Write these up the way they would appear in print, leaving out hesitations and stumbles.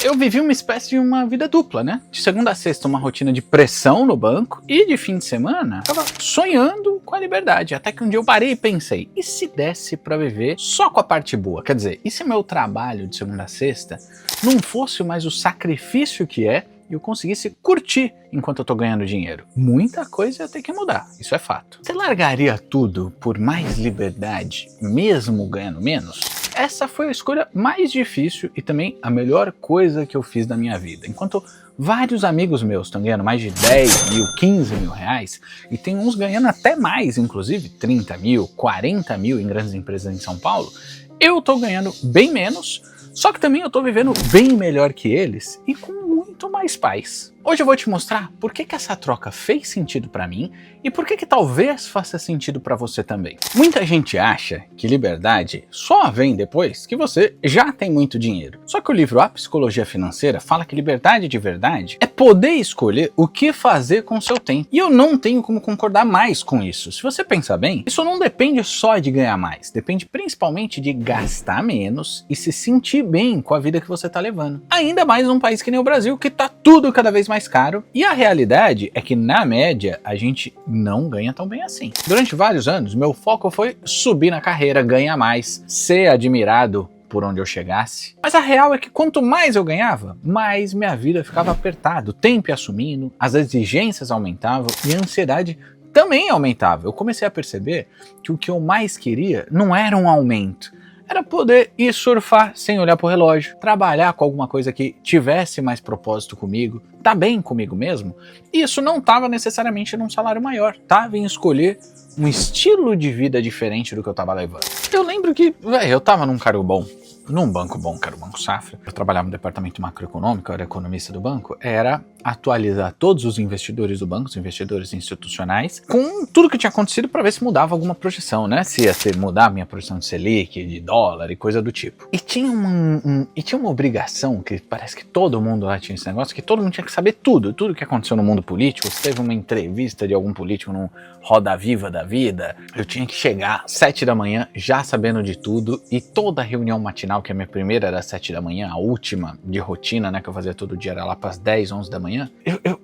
eu vivi uma espécie de uma vida dupla, né? De segunda a sexta, uma rotina de pressão no banco, e de fim de semana, eu tava sonhando com a liberdade. Até que um dia eu parei e pensei, e se desse pra viver só com a parte boa? Quer dizer, e se meu trabalho de segunda a sexta não fosse mais o sacrifício que é, e eu conseguisse curtir enquanto eu tô ganhando dinheiro? Muita coisa ia ter que mudar, isso é fato. Você largaria tudo por mais liberdade, mesmo ganhando menos? Essa foi a escolha mais difícil e também a melhor coisa que eu fiz da minha vida. Enquanto vários amigos meus estão ganhando mais de 10 mil, 15 mil reais, e tem uns ganhando até mais, inclusive 30 mil, 40 mil em grandes empresas em São Paulo, eu tô ganhando bem menos, só que também eu tô vivendo bem melhor que eles e com muito mais paz. Hoje eu vou te mostrar por que essa troca fez sentido pra mim e por que talvez faça sentido pra você também. Muita gente acha que liberdade só vem depois que você já tem muito dinheiro. Só que o livro A Psicologia Financeira fala que liberdade de verdade é poder escolher o que fazer com o seu tempo. E eu não tenho como concordar mais com isso. Se você pensar bem, isso não depende só de ganhar mais, depende principalmente de gastar menos e se sentir bem com a vida que você tá levando. Ainda mais num país que nem o Brasil, que tá tudo cada vez mais caro, e a realidade é que na média a gente não ganha tão bem assim. Durante vários anos meu foco foi subir na carreira, ganhar mais, ser admirado por onde eu chegasse. Mas a real é que quanto mais eu ganhava, mais minha vida ficava apertada, o tempo ia sumindo, as exigências aumentavam e a ansiedade também aumentava. Eu comecei a perceber que o que eu mais queria não era um aumento, era poder ir surfar sem olhar pro relógio, trabalhar com alguma coisa que tivesse mais propósito comigo, tá bem comigo mesmo. E isso não estava necessariamente num salário maior, estava em escolher um estilo de vida diferente do que eu tava levando. Eu lembro que, eu tava num cargo bom, num banco bom, que era o Banco Safra. Eu trabalhava no departamento macroeconômico, eu era economista do banco, era atualizar todos os investidores do banco, os investidores institucionais, com tudo que tinha acontecido para ver se mudava alguma projeção, né? Se ia mudar a minha projeção de Selic, de dólar e coisa do tipo. E tinha uma obrigação, que parece que todo mundo lá tinha esse negócio, que todo mundo tinha que saber tudo que aconteceu no mundo político. Se teve uma entrevista de algum político num Roda Viva da vida, eu tinha que chegar às 7 da manhã já sabendo de tudo, e toda reunião matinal, que a minha primeira era às 7 da manhã, a última de rotina, né, que eu fazia todo dia era lá para as 10, 11 da manhã,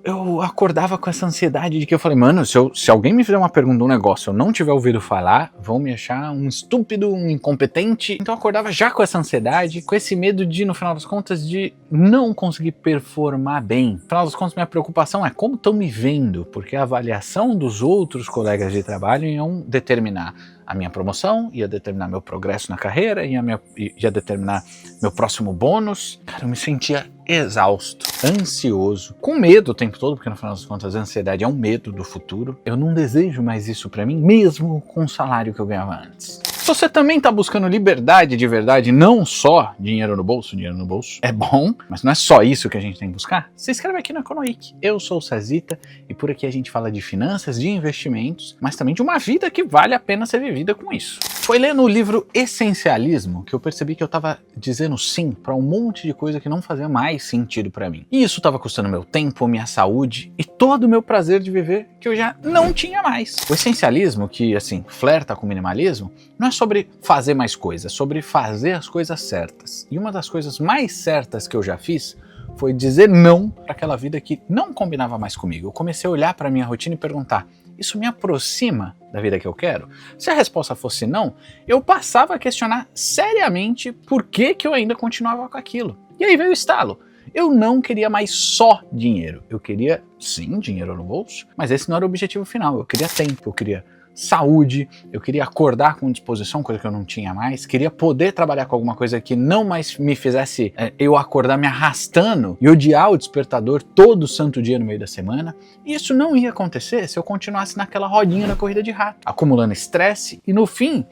eu acordava com essa ansiedade de que eu falei, mano, se alguém me fizer uma pergunta, um negócio, eu não tiver ouvido falar, vão me achar um estúpido, um incompetente. Então eu acordava já com essa ansiedade, com esse medo de, no final das contas, de não conseguir performar bem. No final das contas, minha preocupação é como estão me vendo, porque a avaliação dos outros colegas de trabalho iam determinar a minha promoção, ia determinar meu progresso na carreira, ia determinar meu próximo bônus. Cara, eu me sentia exausto, ansioso, com medo o tempo todo, porque no final das contas a ansiedade é um medo do futuro. Eu não desejo mais isso pra mim, mesmo com o salário que eu ganhava antes. Se você também está buscando liberdade de verdade, não só dinheiro no bolso é bom, mas não é só isso que a gente tem que buscar, se inscreve aqui na Economic. Eu sou o Cezita e por aqui a gente fala de finanças, de investimentos, mas também de uma vida que vale a pena ser vivida com isso. Foi lendo o livro Essencialismo que eu percebi que eu estava dizendo sim para um monte de coisa que não fazia mais sentido para mim. E isso estava custando meu tempo, minha saúde e todo o meu prazer de viver que eu já não tinha mais. O essencialismo, que assim, flerta com o minimalismo, não é sobre fazer mais coisas, é sobre fazer as coisas certas. E uma das coisas mais certas que eu já fiz foi dizer não para aquela vida que não combinava mais comigo. Eu comecei a olhar para minha rotina e perguntar, isso me aproxima da vida que eu quero? Se a resposta fosse não, eu passava a questionar seriamente por que eu ainda continuava com aquilo. E aí veio o estalo. Eu não queria mais só dinheiro. Eu queria, sim, dinheiro no bolso, mas esse não era o objetivo final. Eu queria tempo, eu queria saúde, eu queria acordar com disposição, coisa que eu não tinha mais, queria poder trabalhar com alguma coisa que não mais me fizesse eu acordar me arrastando e odiar o despertador todo santo dia no meio da semana. E isso não ia acontecer se eu continuasse naquela rodinha da corrida de rato, acumulando estresse, e no fim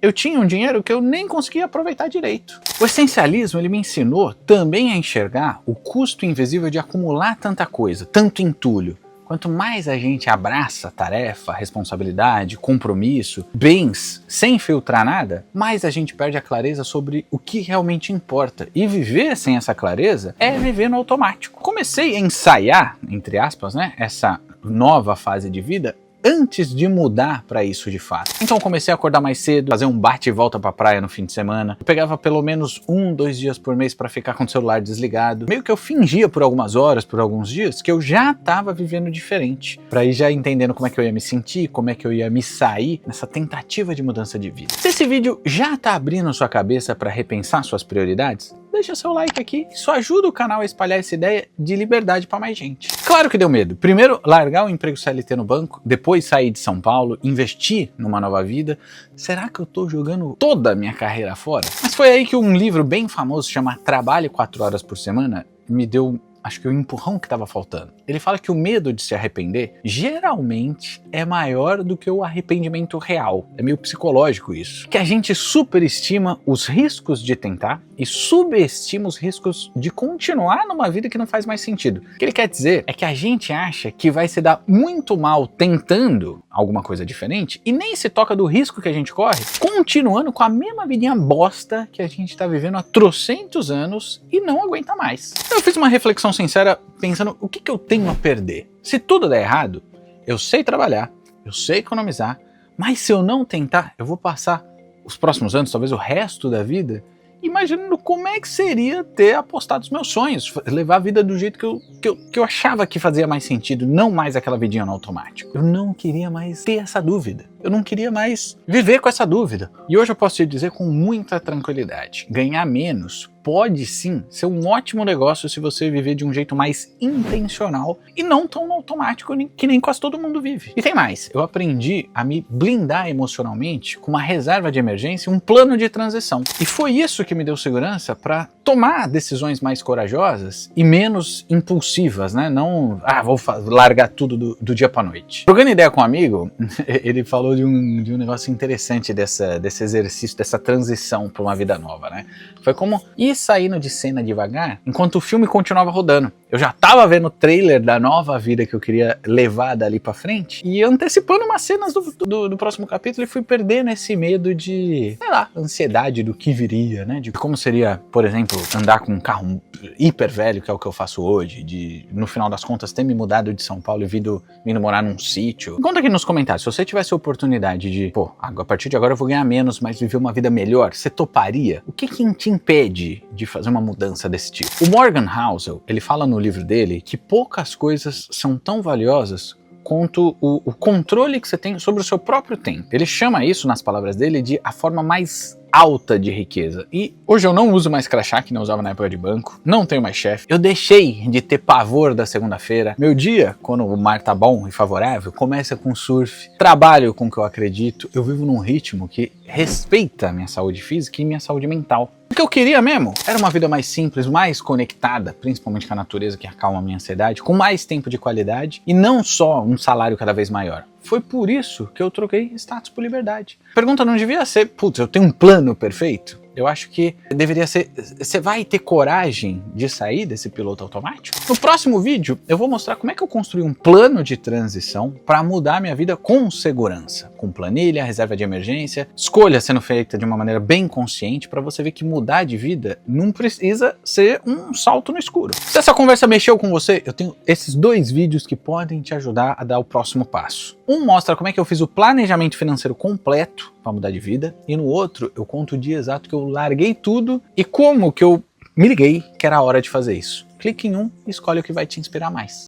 eu tinha um dinheiro que eu nem conseguia aproveitar direito. O essencialismo, ele me ensinou também a enxergar o custo invisível de acumular tanta coisa, tanto entulho. Quanto mais a gente abraça tarefa, responsabilidade, compromisso, bens, sem filtrar nada, mais a gente perde a clareza sobre o que realmente importa. E viver sem essa clareza é viver no automático. Comecei a ensaiar, entre aspas, né, essa nova fase de vida antes de mudar para isso de fato. Então eu comecei a acordar mais cedo, fazer um bate e volta pra praia no fim de semana. Eu pegava pelo menos 1, 2 dias por mês para ficar com o celular desligado. Meio que eu fingia por algumas horas, por alguns dias, que eu já tava vivendo diferente, para ir já entendendo como é que eu ia me sentir, como é que eu ia me sair nessa tentativa de mudança de vida. Se esse vídeo já tá abrindo sua cabeça para repensar suas prioridades, deixa seu like aqui, isso ajuda o canal a espalhar essa ideia de liberdade para mais gente. Claro que deu medo. Primeiro, largar o emprego CLT no banco, depois sair de São Paulo, investir numa nova vida. Será que eu tô jogando toda a minha carreira fora? Mas foi aí que um livro bem famoso, chama Trabalhe 4 horas por semana, me deu, acho que o empurrão que estava faltando. Ele fala que o medo de se arrepender geralmente é maior do que o arrependimento real. É meio psicológico isso. Que a gente superestima os riscos de tentar e subestima os riscos de continuar numa vida que não faz mais sentido. O que ele quer dizer é que a gente acha que vai se dar muito mal tentando alguma coisa diferente e nem se toca do risco que a gente corre, continuando com a mesma vidinha bosta que a gente tá vivendo há trocentos anos e não aguenta mais. Eu fiz uma reflexão sincera pensando o que eu tenho a perder. Se tudo der errado, eu sei trabalhar, eu sei economizar, mas se eu não tentar, eu vou passar os próximos anos, talvez o resto da vida, imaginando como é que seria ter apostado os meus sonhos, levar a vida do jeito que eu achava que fazia mais sentido, não mais aquela vidinha no automático. Eu não queria mais ter essa dúvida. Eu não queria mais viver com essa dúvida. E hoje eu posso te dizer com muita tranquilidade, ganhar menos pode sim ser um ótimo negócio se você viver de um jeito mais intencional e não tão no automático que nem quase todo mundo vive. E tem mais, eu aprendi a me blindar emocionalmente com uma reserva de emergência e um plano de transição. E foi isso que me deu segurança para tomar decisões mais corajosas e menos impulsivas, né? Não, vou largar tudo do dia para noite. Trocando ideia com um amigo, ele falou de um negócio interessante desse exercício, dessa transição para uma vida nova, né? Foi como ir saindo de cena devagar enquanto o filme continuava rodando. Eu já tava vendo o trailer da nova vida que eu queria levar dali pra frente e antecipando umas cenas do próximo capítulo e fui perdendo esse medo de, sei lá, ansiedade do que viria, né? De como seria, por exemplo, andar com um carro hiper velho, que é o que eu faço hoje, de, no final das contas, ter me mudado de São Paulo e vindo morar num sítio. Conta aqui nos comentários, se você tivesse a oportunidade de, a partir de agora eu vou ganhar menos, mas viver uma vida melhor, você toparia? O que te impede de fazer uma mudança desse tipo? O Morgan Housel, ele fala no livro dele que poucas coisas são tão valiosas quanto o controle que você tem sobre o seu próprio tempo. Ele chama isso, nas palavras dele, de a forma mais alta de riqueza. E hoje eu não uso mais crachá, que não usava na época de banco, não tenho mais chefe, eu deixei de ter pavor da segunda-feira. Meu dia, quando o mar tá bom e favorável, começa com surf, trabalho com o que eu acredito, eu vivo num ritmo que respeita a minha saúde física e minha saúde mental. O que eu queria mesmo era uma vida mais simples, mais conectada, principalmente com a natureza que acalma a minha ansiedade, com mais tempo de qualidade e não só um salário cada vez maior. Foi por isso que eu troquei status por liberdade. A pergunta não devia ser, putz, eu tenho um plano perfeito? Eu acho que deveria ser, você vai ter coragem de sair desse piloto automático? No próximo vídeo, eu vou mostrar como é que eu construí um plano de transição para mudar minha vida com segurança, com planilha, reserva de emergência, escolha sendo feita de uma maneira bem consciente para você ver que mudar de vida não precisa ser um salto no escuro. Se essa conversa mexeu com você, eu tenho esses 2 vídeos que podem te ajudar a dar o próximo passo. Um mostra como é que eu fiz o planejamento financeiro completo para mudar de vida, e no outro eu conto o dia exato que eu larguei tudo e como que eu me liguei que era a hora de fazer isso. Clique em um e escolhe o que vai te inspirar mais.